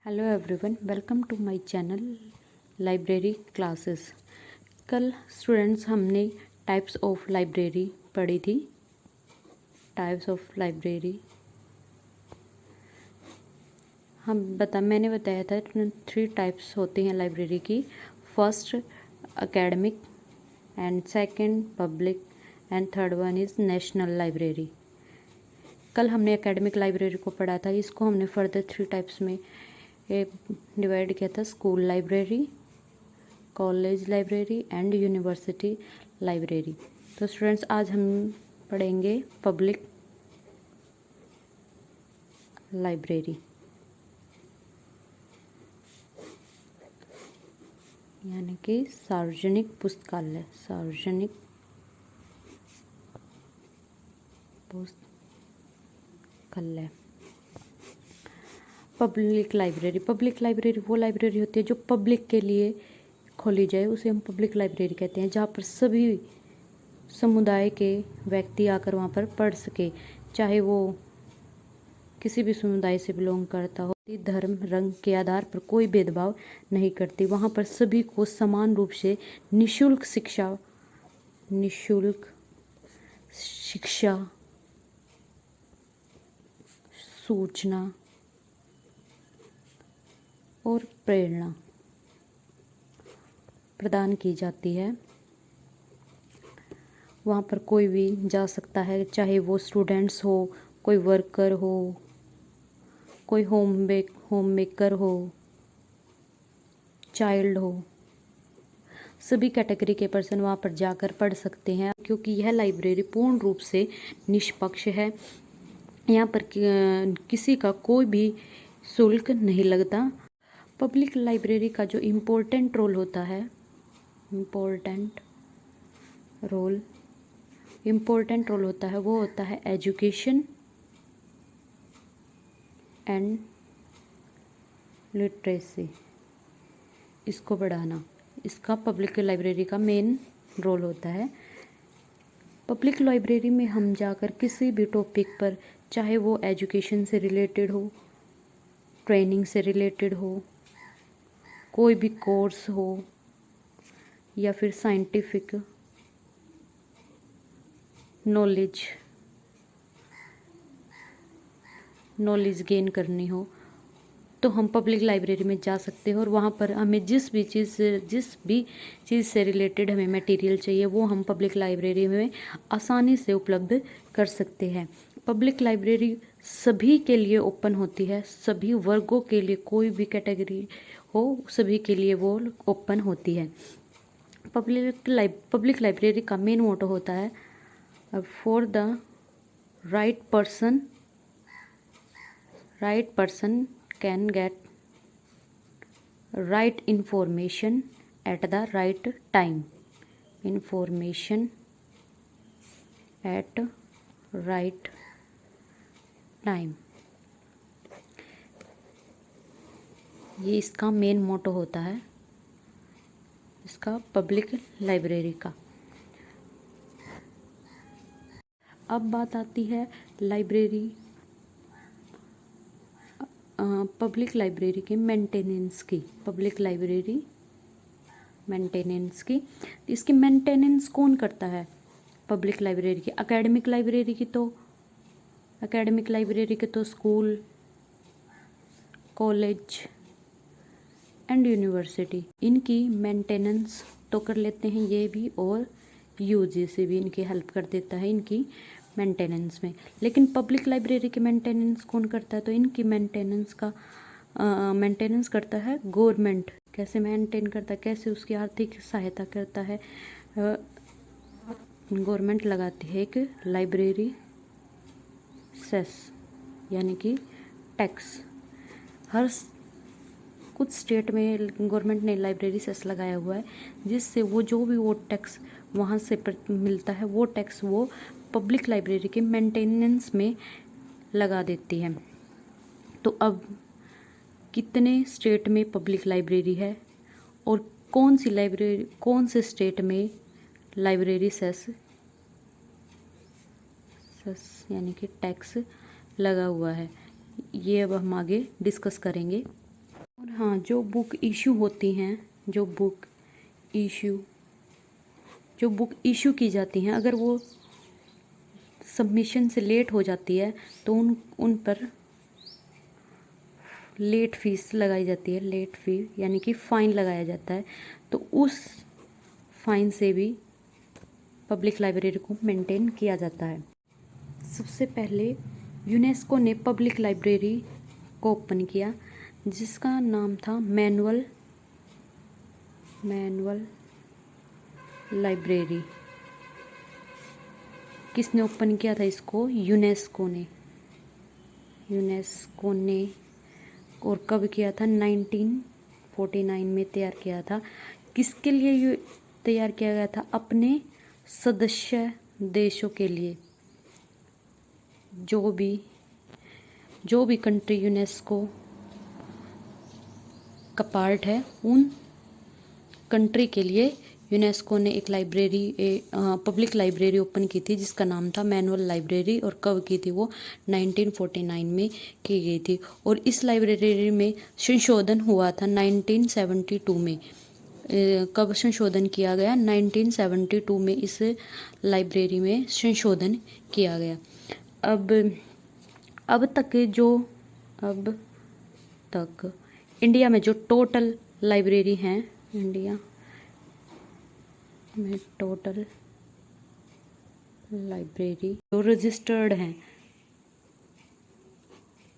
Hello everyone, welcome to my channel library classes. कल students हमने types of library पढ़ी थी। टाइप्स ऑफ लाइब्रेरी मैंने बताया था 3 टाइप्स होती हैं लाइब्रेरी की। First academic, and second public, and third one is national library. कल हमने एकेडमिक लाइब्रेरी को पढ़ा था। इसको हमने फर्दर 3 टाइप्स में डिवाइड किया था: school library, college library and university library. तो स्टूडेंट्स, आज हम पढ़ेंगे पब्लिक लाइब्रेरी, यानी कि सार्वजनिक पुस्तकालय। सार्वजनिक पुस्तकालय। पब्लिक लाइब्रेरी वो लाइब्रेरी होती है जो पब्लिक के लिए खोली जाए, उसे हम पब्लिक लाइब्रेरी कहते हैं। जहाँ पर सभी समुदाय के व्यक्ति आकर वहाँ पर पढ़ सके, चाहे वो किसी भी समुदाय से बिलोंग करता हो। धर्म, रंग के आधार पर कोई भेदभाव नहीं करती। वहाँ पर सभी को समान रूप से निःशुल्क शिक्षा, सूचना और प्रेरणा प्रदान की जाती है। वहाँ पर कोई भी जा सकता है, चाहे वो स्टूडेंट्स हो, कोई वर्कर हो, कोई होम मेकर हो, चाइल्ड हो। सभी कैटेगरी के पर्सन वहाँ पर जाकर पढ़ सकते हैं, क्योंकि यह लाइब्रेरी पूर्ण रूप से निष्पक्ष है। यहाँ पर किसी का कोई भी शुल्क नहीं लगता। पब्लिक लाइब्रेरी का जो इम्पोर्टेंट रोल होता है, वो होता है एजुकेशन एंड लिटरेसी, इसको बढ़ाना। इसका पब्लिक लाइब्रेरी का मेन रोल होता है। पब्लिक लाइब्रेरी में हम जाकर किसी भी टॉपिक पर, चाहे वो एजुकेशन से रिलेटेड हो, ट्रेनिंग से रिलेटेड हो, कोई भी कोर्स हो, या फिर साइंटिफिक नॉलेज गेन करनी हो, तो हम पब्लिक लाइब्रेरी में जा सकते हैं। और वहाँ पर हमें जिस भी चीज़ से रिलेटेड हमें मटेरियल चाहिए, वो हम पब्लिक लाइब्रेरी में आसानी से उपलब्ध कर सकते हैं। पब्लिक लाइब्रेरी सभी के लिए ओपन होती है, सभी वर्गों के लिए, कोई भी कैटेगरी हो, सभी के लिए वो ओपन होती है। पब्लिक लाइब्रेरी का मेन मोटो होता है for the right person can get right information at the right time. Information at right time, ये इसका मेन मोटो होता है, इसका पब्लिक लाइब्रेरी का। अब बात आती है पब्लिक लाइब्रेरी के मेंटेनेंस की। इसकी मेंटेनेंस कौन करता है? पब्लिक लाइब्रेरी की। एकेडमिक लाइब्रेरी की तो स्कूल, कॉलेज एंड यूनिवर्सिटी, इनकी मेंटेनेंस तो कर लेते हैं ये भी, और यूजीसी भी इनकी हेल्प कर देता है इनकी मेंटेनेंस में। लेकिन पब्लिक लाइब्रेरी की मेंटेनेंस कौन करता है? तो इनकी मेंटेनेंस करता है गवर्नमेंट। कैसे मेंटेन करता है, कैसे उसकी आर्थिक सहायता करता है? गवर्नमेंट लगाती है एक लाइब्रेरी सेस, यानी कि टैक्स। कुछ स्टेट में गवर्नमेंट ने लाइब्रेरी सेस लगाया हुआ है, जिससे वो जो भी वो टैक्स वहाँ से मिलता है, वो टैक्स वो पब्लिक लाइब्रेरी के मेंटेनेंस में लगा देती है। तो अब कितने स्टेट में पब्लिक लाइब्रेरी है, और कौन से स्टेट में लाइब्रेरी सेस यानी कि टैक्स लगा हुआ है, ये अब हम आगे डिस्कस करेंगे। हाँ, जो बुक इशू होती हैं, जो बुक इशू की जाती हैं, अगर वो सबमिशन से लेट हो जाती है तो उन पर लेट फीस लगाई जाती है। लेट फी यानी कि फ़ाइन लगाया जाता है। तो उस फाइन से भी पब्लिक लाइब्रेरी को मेंटेन किया जाता है। सबसे पहले यूनेस्को ने पब्लिक लाइब्रेरी को ओपन किया, जिसका नाम था मैनुअल लाइब्रेरी। किसने ओपन किया था इसको? यूनेस्को ने। और कब किया था? 1949 में तैयार किया था। किसके लिए ये तैयार किया गया था? अपने सदस्य देशों के लिए। जो भी कंट्री यूनेस्को का पार्ट है, उन कंट्री के लिए यूनेस्को ने एक पब्लिक लाइब्रेरी ओपन की थी, जिसका नाम था मैनुअल लाइब्रेरी। और कब की थी वो? 1949 में की गई थी। और इस लाइब्रेरी में संशोधन हुआ था 1972 में। कब संशोधन किया गया? 1972 में इस लाइब्रेरी में संशोधन किया गया। अब तक इंडिया में जो टोटल लाइब्रेरी हैं, इंडिया में टोटल लाइब्रेरी जो रजिस्टर्ड हैं,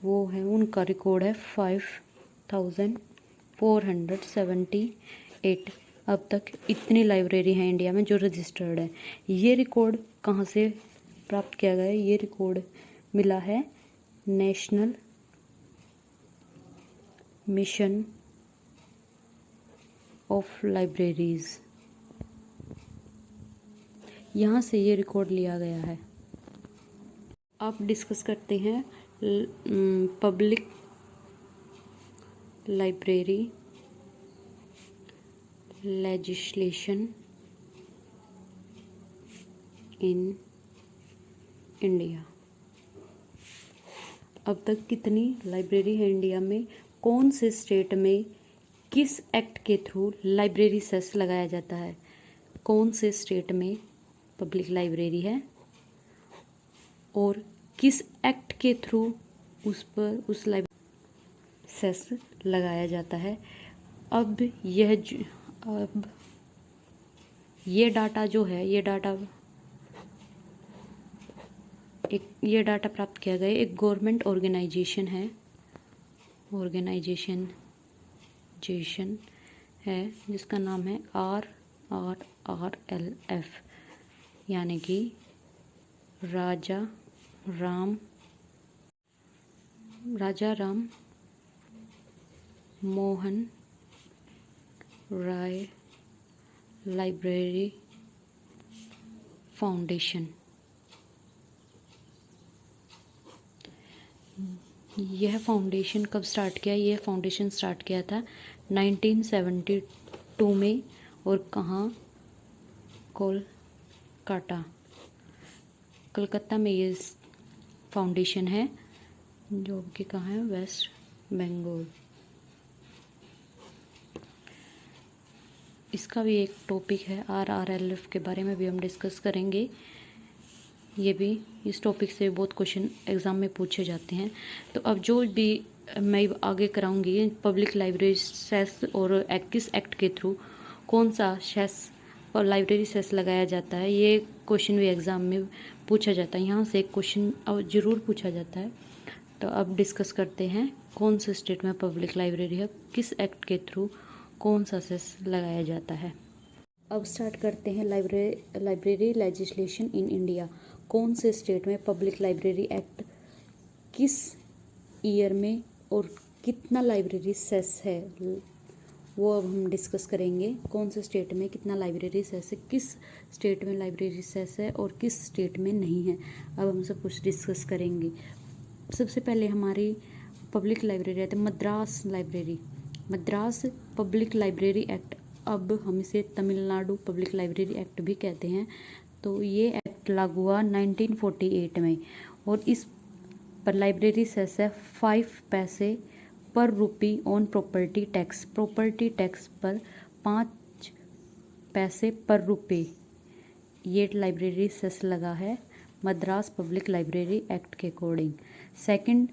वो है, उनका रिकॉर्ड है 5478। अब तक इतनी लाइब्रेरी हैं इंडिया में जो रजिस्टर्ड है। ये रिकॉर्ड कहाँ से प्राप्त किया गया है? ये रिकॉर्ड मिला है नेशनल मिशन ऑफ लाइब्रेरीज। यहाँ से ये रिकॉर्ड लिया गया है। अब डिस्कस करते हैं public library legislation in India. अब तक कितनी लाइब्रेरी है इंडिया में? कौन से स्टेट में किस एक्ट के थ्रू लाइब्रेरी सेस लगाया जाता है? कौन से स्टेट में पब्लिक लाइब्रेरी है और किस एक्ट के थ्रू उस लाइब्रेरी सेस लगाया जाता है? अब ये डाटा जो है, ये डाटा प्राप्त किया गया एक गवर्नमेंट ऑर्गेनाइजेशन है, जिसका नाम है RRRLF, यानी कि राजा राम मोहन राय लाइब्रेरी फाउंडेशन। यह फाउंडेशन कब स्टार्ट किया? यह फाउंडेशन स्टार्ट किया था 1972 में। और कहाँ? कलकत्ता में ये फाउंडेशन है, जो कि कहाँ है? वेस्ट बंगाल। इसका भी एक टॉपिक है, RRLF के बारे में भी हम डिस्कस करेंगे। ये भी इस टॉपिक से बहुत क्वेश्चन एग्ज़ाम में पूछे जाते हैं। तो अब जो भी मैं आगे कराऊंगी पब्लिक लाइब्रेरी सेस और किस एक्ट के थ्रू कौन सा सेस और लाइब्रेरी सेस लगाया जाता है, ये क्वेश्चन भी एग्ज़ाम में पूछा जाता है। यहाँ से एक क्वेश्चन ज़रूर पूछा जाता है। तो अब डिस्कस करते हैं कौन से स्टेट में पब्लिक लाइब्रेरी है, किस एक्ट के थ्रू कौन सा सेस लगाया जाता है। अब स्टार्ट करते हैं लाइब्रेरी लेजिस्लेशन इन इंडिया। कौन से स्टेट में पब्लिक लाइब्रेरी एक्ट किस ईयर में और कितना लाइब्रेरी सेस है, वो अब हम डिस्कस करेंगे। कौन से स्टेट में कितना लाइब्रेरी सेस है, किस स्टेट में लाइब्रेरी सेस है और किस स्टेट में नहीं है, अब हम सब कुछ डिस्कस करेंगे। सबसे पहले हमारी पब्लिक लाइब्रेरी है मद्रास पब्लिक लाइब्रेरी एक्ट। अब हम इसे तमिलनाडु पब्लिक लाइब्रेरी एक्ट भी कहते हैं। तो ये एक्ट लागू हुआ 1948 में और इस पर लाइब्रेरी सेस है 5 पैसे पर rupee on property tax, property tax पर 5 पैसे पर रुपये, ये लाइब्रेरी सेस लगा है मद्रास पब्लिक लाइब्रेरी एक्ट के अकॉर्डिंग। सेकंड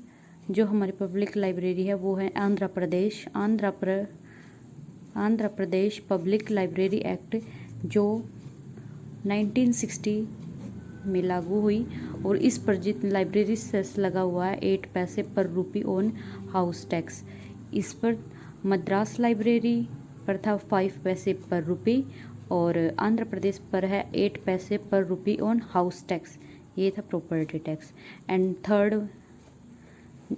जो हमारी पब्लिक लाइब्रेरी है वो है Andhra Pradesh public library act, जो 1960 में लागू हुई और इस पर जितनी लाइब्रेरी सेस लगा हुआ है 8 पैसे पर रुपी ऑन हाउस टैक्स। इस पर मद्रास लाइब्रेरी पर था 5 पैसे पर रुपी और आंध्र प्रदेश पर है 8 पैसे पर रुपी ऑन हाउस टैक्स। ये था property tax. And third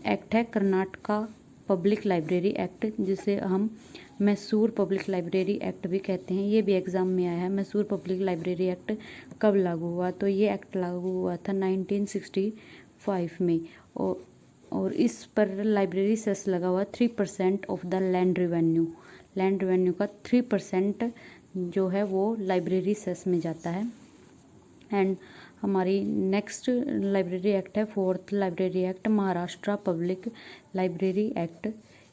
act है कर्नाटका पब्लिक लाइब्रेरी एक्ट, जिसे हम मैसूर पब्लिक लाइब्रेरी एक्ट भी कहते हैं। ये भी एग्ज़ाम में आया है। मैसूर पब्लिक लाइब्रेरी एक्ट कब लागू हुआ? तो ये एक्ट लागू हुआ था 1965 में और इस पर लाइब्रेरी सेस लगा हुआ 3% ऑफ द लैंड रेवेन्यू का 3% जो है वो लाइब्रेरी सेस में जाता है। एंड हमारी नेक्स्ट लाइब्रेरी एक्ट है fourth library act, Maharashtra public library act.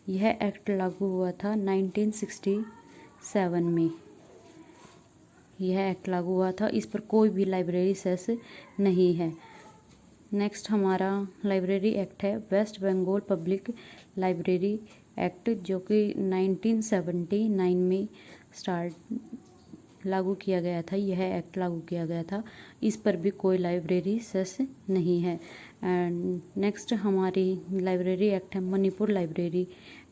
यह एक्ट लागू हुआ था 1967 में। यह एक्ट लागू हुआ था, इस पर कोई भी लाइब्रेरी सेस नहीं है। नेक्स्ट हमारा लाइब्रेरी एक्ट है West Bengal public library act, जो कि 1979 में लागू किया गया था। यह एक्ट लागू किया गया था, इस पर भी कोई लाइब्रेरी सेस नहीं है। एंड नेक्स्ट हमारी लाइब्रेरी एक्ट है मणिपुर लाइब्रेरी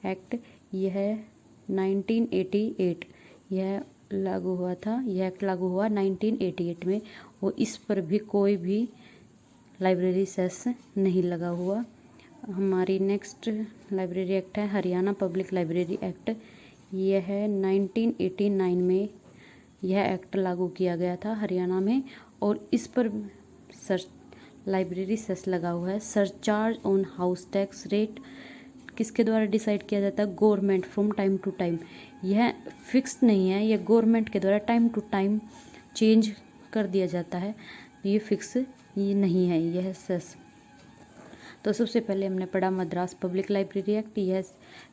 एक्ट। यह 1988 यह लागू हुआ था। यह एक्ट लागू हुआ 1988 में और इस पर भी कोई भी लाइब्रेरी सेस नहीं लगा हुआ। हमारी नेक्स्ट लाइब्रेरी एक्ट है हरियाणा पब्लिक लाइब्रेरी एक्ट। यह 1989 में यह एक्ट लागू किया गया था हरियाणा में और इस पर लाइब्रेरी सेस लगा हुआ है। Surcharge on house tax rate किसके द्वारा डिसाइड किया जाता है? Government from time to time. यह फिक्स नहीं है, यह गवर्नमेंट के द्वारा टाइम टू टाइम चेंज कर दिया जाता है। ये फिक्स ये नहीं है यह सेस। तो सबसे पहले हमने पढ़ा मद्रास पब्लिक लाइब्रेरी एक्ट। यह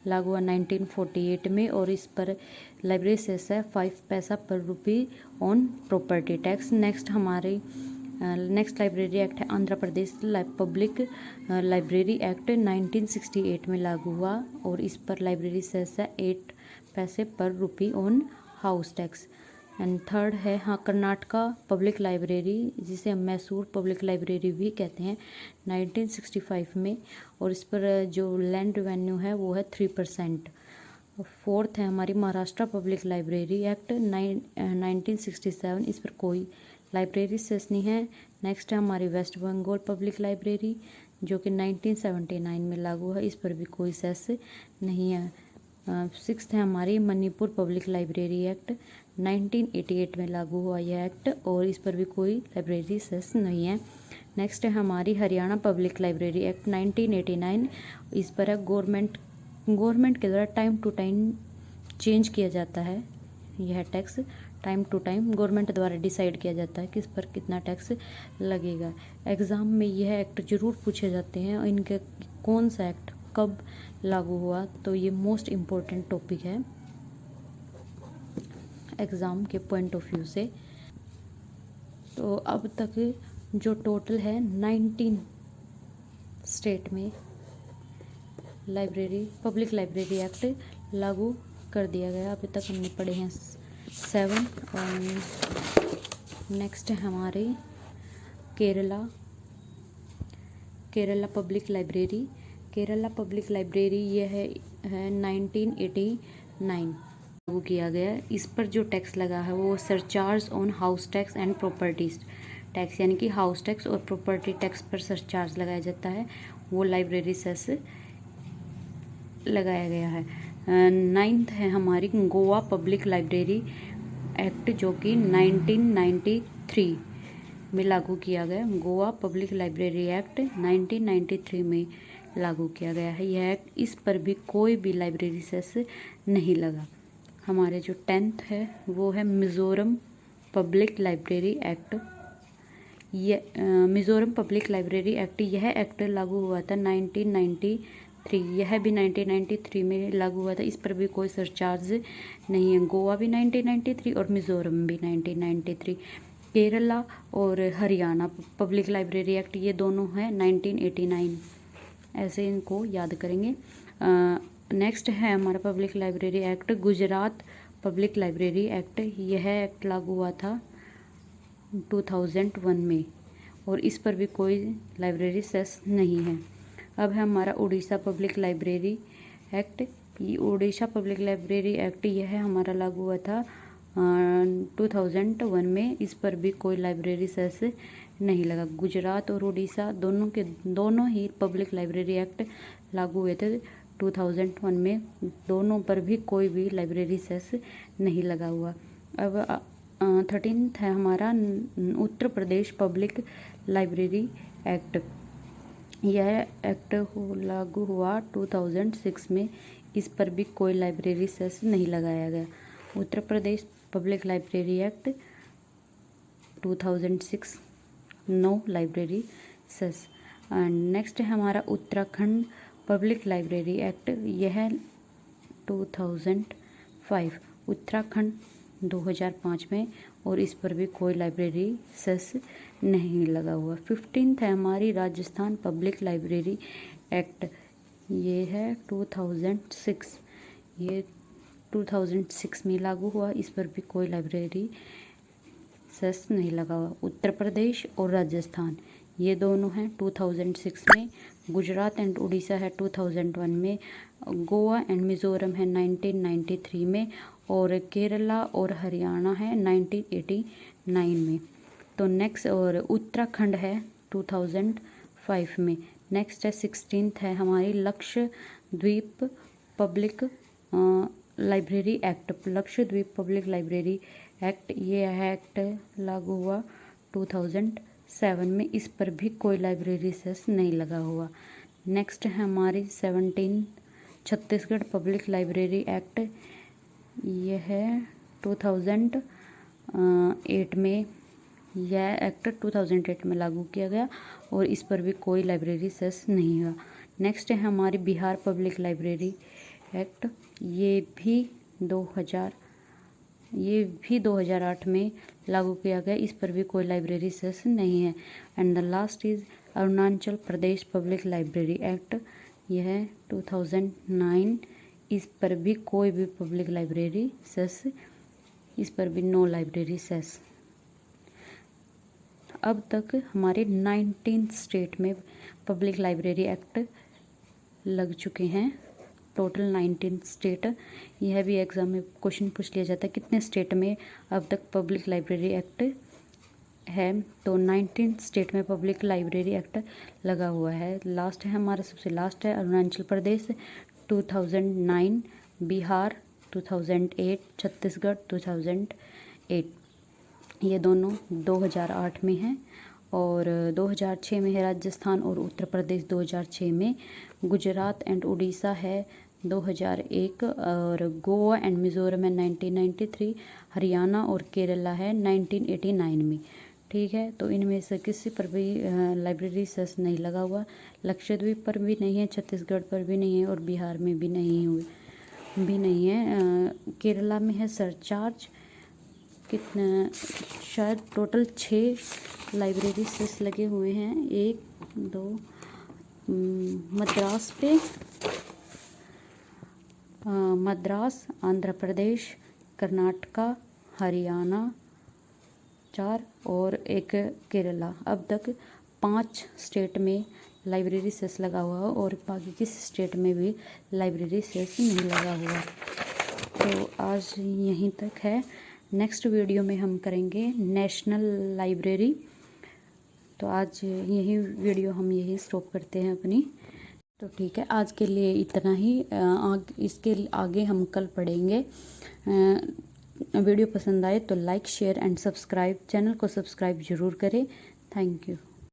लागू हुआ 1948 में और इस पर लाइब्रेरी सेस है 5 पैसा पर rupee on property tax. Next हमारी नेक्स्ट लाइब्रेरी एक्ट है Andhra Pradesh public library act 1968 में लागू हुआ और इस पर लाइब्रेरी सेस है 8 पैसे पर rupee on house tax. And third है कर्नाटका पब्लिक लाइब्रेरी, जिसे हम मैसूर पब्लिक लाइब्रेरी भी कहते हैं, 1965 में और इस पर जो लैंड रेवेन्यू है वो है 3%। फोर्थ है हमारी महाराष्ट्र पब्लिक लाइब्रेरी एक्ट 1967, इस पर कोई लाइब्रेरी सेस नहीं है। नेक्स्ट है हमारी वेस्ट बंगाल पब्लिक लाइब्रेरी जो कि 1979 में लागू है, इस पर भी कोई सेस नहीं है। सिक्स्थ है हमारी मणिपुर पब्लिक लाइब्रेरी एक्ट 1988 में लागू हुआ यह एक्ट और इस पर भी कोई लाइब्रेरी सेस नहीं है। नेक्स्ट है हमारी हरियाणा पब्लिक लाइब्रेरी एक्ट 1989, इस पर है गवर्नमेंट के द्वारा टाइम टू टाइम चेंज किया जाता है। यह tax time to time government द्वारा डिसाइड किया जाता है कि इस पर कितना टैक्स लगेगा। एग्ज़ाम में यह एक्ट जरूर पूछे जाते हैं और इनके कौन सा एक्ट कब लागू हुआ, तो ये मोस्ट इम्पोर्टेंट टॉपिक है एग्ज़ाम के पॉइंट ऑफ व्यू से। तो अब तक जो टोटल है 19 स्टेट में पब्लिक लाइब्रेरी एक्ट लागू कर दिया गया। अभी तक हमने पढ़े हैं 7 और नेक्स्ट है हमारे Kerala public library. Kerala public library यह है 1989 लागू किया गया। इस पर जो टैक्स लगा है वो surcharge on house tax and properties tax, यानी कि हाउस टैक्स और प्रॉपर्टी टैक्स पर सरचार्ज लगाया जाता है, वो लाइब्रेरी सेस लगाया गया है। नाइन्थ है हमारी गोवा पब्लिक लाइब्रेरी एक्ट जो कि 1993 में लागू किया गया। गोवा पब्लिक लाइब्रेरी एक्ट 1993 में लागू किया गया है यह एक्ट, इस पर भी कोई भी लाइब्रेरी सेस नहीं लगा। हमारे जो 10th है वो है Mizoram public library act. Mizoram public library act, यह एक्ट लागू हुआ था 1990 1993, यह भी 1993 में लागू हुआ था, इस पर भी कोई सरचार्ज नहीं है। गोवा भी 1993 और मिज़ोरम भी 1993। केरला और हरियाणा पब्लिक लाइब्रेरी एक्ट ये दोनों हैं 1989, ऐसे इनको याद करेंगे। नेक्स्ट है हमारा public library act, Gujarat public library act. यह एक्ट लागू हुआ था 2001 में और इस पर भी कोई लाइब्रेरी सेस नहीं है। अब है हमारा उड़ीसा पब्लिक लाइब्रेरी एक्ट। ये उड़ीसा पब्लिक लाइब्रेरी एक्ट यह हमारा लागू हुआ था 2001 में, इस पर भी कोई लाइब्रेरी सेस नहीं लगा। गुजरात और उड़ीसा दोनों ही पब्लिक लाइब्रेरी एक्ट लागू हुए थे 2001 में, दोनों पर भी कोई भी लाइब्रेरी सेस नहीं लगा हुआ। अब 13th है हमारा उत्तर प्रदेश पब्लिक लाइब्रेरी एक्ट। यह एक्ट लागू हुआ 2006 में, इस पर भी कोई लाइब्रेरी सेस नहीं लगाया गया। Uttar Pradesh public library act 2006, no library cess. Next है हमारा उत्तराखंड पब्लिक लाइब्रेरी एक्ट। यह 2005, उत्तराखंड 2005 में, और इस पर भी कोई लाइब्रेरी सेस नहीं लगा हुआ। 15th है हमारी राजस्थान पब्लिक लाइब्रेरी एक्ट। ये है 2006, ये 2006 में लागू हुआ, इस पर भी कोई लाइब्रेरी सेस नहीं लगा हुआ। उत्तर प्रदेश और राजस्थान ये दोनों हैं 2006 में, गुजरात एंड उड़ीसा है 2001 में, गोवा एंड मिज़ोरम है 1993 में, और केरला और हरियाणा है 1989 में। तो नेक्स्ट और उत्तराखंड है 2005 में। नेक्स्ट है 16th है हमारी Lakshadweep public library act. Lakshadweep public library act, ये एक्ट लागू हुआ 2007 में, इस पर भी कोई लाइब्रेरी सेस नहीं लगा हुआ। नेक्स्ट है हमारी 17 छत्तीसगढ़ पब्लिक लाइब्रेरी एक्ट। यह है 2008 में, यह एक्ट 2008 में लागू किया गया और इस पर भी कोई लाइब्रेरी सेस नहीं हुआ। नेक्स्ट है हमारी बिहार पब्लिक लाइब्रेरी एक्ट। ये भी 2008 में लागू किया गया, इस पर भी कोई लाइब्रेरी सेस नहीं है। And the last is Arunachal Pradesh public library act. यह 2009, इस पर भी कोई भी पब्लिक लाइब्रेरी सेस, इस पर भी नो लाइब्रेरी सेस। अब तक हमारे 19 स्टेट में पब्लिक लाइब्रेरी एक्ट लग चुके हैं, टोटल 19 स्टेट। यह भी एग्जाम में क्वेश्चन पूछ लिया जाता है कितने स्टेट में अब तक पब्लिक लाइब्रेरी एक्ट है, तो 19 स्टेट में पब्लिक लाइब्रेरी एक्ट लगा हुआ है। लास्ट है हमारा, सबसे लास्ट है अरुणाचल प्रदेश 2009, बिहार 2008, छत्तीसगढ़ 2008, ये दोनों 2008 में हैं, और 2006 में है राजस्थान और उत्तर प्रदेश 2006 में, गुजरात एंड उड़ीसा है 2001, और गोवा एंड मिज़ोरम है 1993, हरियाणा और केरला है 1989 में। ठीक है, तो इनमें से किसी पर भी लाइब्रेरी सेस नहीं लगा हुआ। लक्षद्वीप पर भी नहीं है, छत्तीसगढ़ पर भी नहीं है, और बिहार में भी नहीं है। केरला में है सरचार्ज, कितना शायद टोटल 6 लाइब्रेरी सेस लगे हुए हैं। 1, 2 मद्रास पे, मद्रास, आंध्र प्रदेश, कर्नाटका, हरियाणा 4 और 1 केरला। अब तक 5 स्टेट में लाइब्रेरी सेस लगा हुआ है और बाकी किसी स्टेट में भी लाइब्रेरी सेस नहीं लगा हुआ। तो आज यहीं तक है, नेक्स्ट वीडियो में हम करेंगे नेशनल लाइब्रेरी। तो आज यही वीडियो हम यही स्टॉप करते हैं अपनी। तो ठीक है, आज के लिए इतना ही। इसके आगे हम कल पढ़ेंगे। वीडियो पसंद आए तो like, share and subscribe, channel को सब्सक्राइब ज़रूर करें। Thank you.